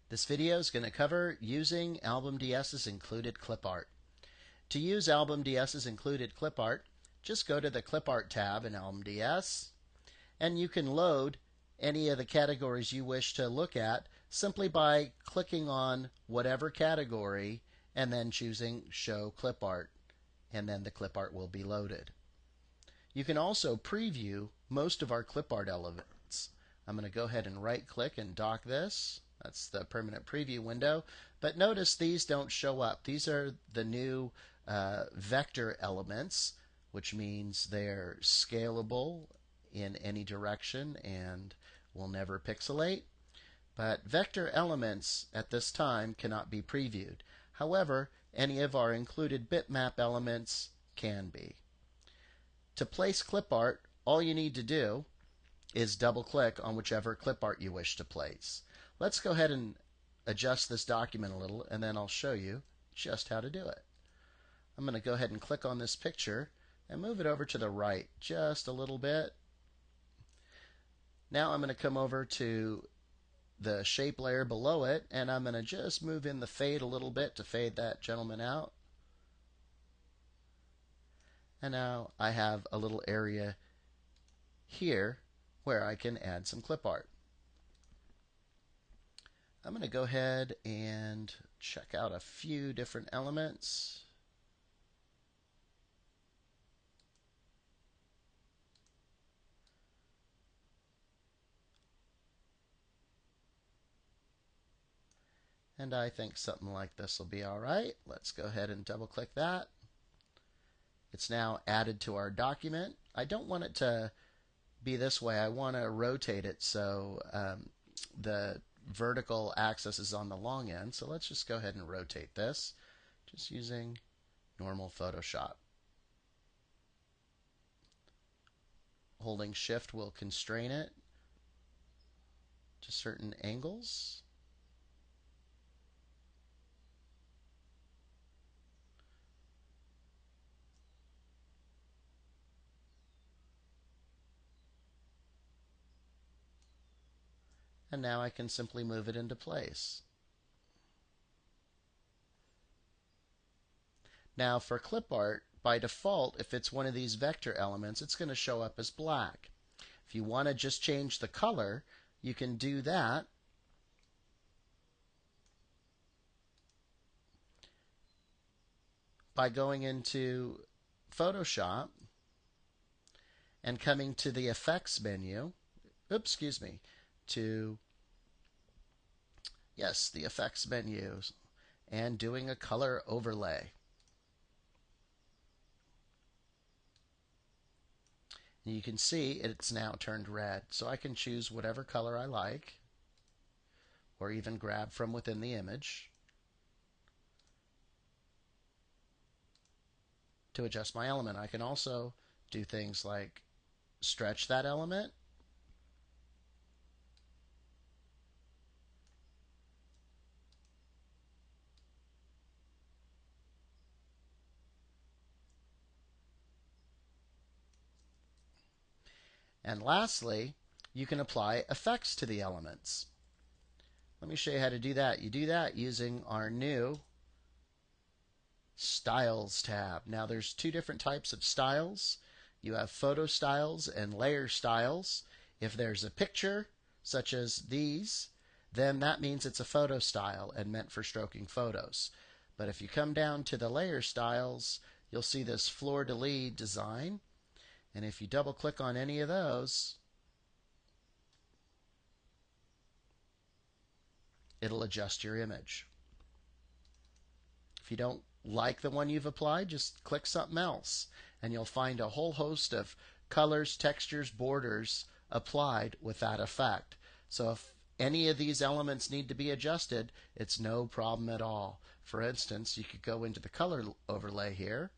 This video is going to cover using AlbumDS's included Clipart. To use AlbumDS's included Clipart, just go to the Clipart tab in AlbumDS, and you can load any of the categories you wish to look at simply by clicking on whatever category and then choosing Show Clipart, and then the Clipart will be loaded. You can also preview most of our Clipart elements. I'm going to go ahead and right-click and dock this. That's the permanent preview window. But notice these don't show up. These are the new vector elements, which means they're scalable in any direction and will never pixelate. But vector elements at this time cannot be previewed. However, any of our included bitmap elements can be. To place Clipart, all you need to do is double-click on whichever Clipart you wish to place. Let's go ahead and adjust this document a little, and then I'll show you just how to do it. I'm going to go ahead and click on this picture and move it over to the right just a little bit. Now I'm going to come over to the shape layer below it, and I'm going to just move in the fade a little bit to fade that gentleman out. And now I have a little area here where I can add some clip art. I'm going to go ahead and check out a few different elements. And I think something like this will be all right. Let's go ahead and double click that. It's now added to our document. I don't want it to be this way. I want to rotate it so the vertical axis is on the long end. So let's just go ahead and rotate this just using normal Photoshop. Holding Shift will constrain it to certain angles. And now I can simply move it into place. Now for clip art, by default, if it's one of these vector elements, it's going to show up as black. If you want to just change the color, you can do that by going into Photoshop and coming to the Effects menu. Oops, excuse me. To the Effects menu, and doing a color overlay. And you can see it's now turned red, so I can choose whatever color I like, or even grab from within the image to adjust my element. I can also do things like stretch that element, and lastly, you can apply effects to the elements. Let me show you how to do that. You do that using our new Styles tab. Now there's two different types of styles. You have photo styles and layer styles. If there's a picture, such as these, then that means it's a photo style and meant for stroking photos. But if you come down to the layer styles, you'll see this fleur-de-lis design. And if you double click on any of those, it'll adjust your image. If you don't like the one you've applied, just click something else, and you'll find a whole host of colors, textures, borders applied with that effect. So if any of these elements need to be adjusted, it's no problem at all. For instance, you could go into the color overlay here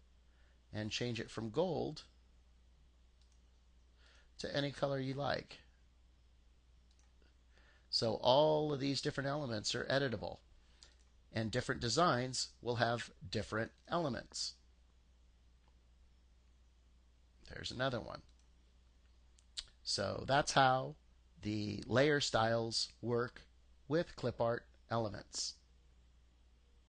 and change it from gold to any color you like. So all of these different elements are editable, and different designs will have different elements. There's another one. So that's how the layer styles work with Clipart elements.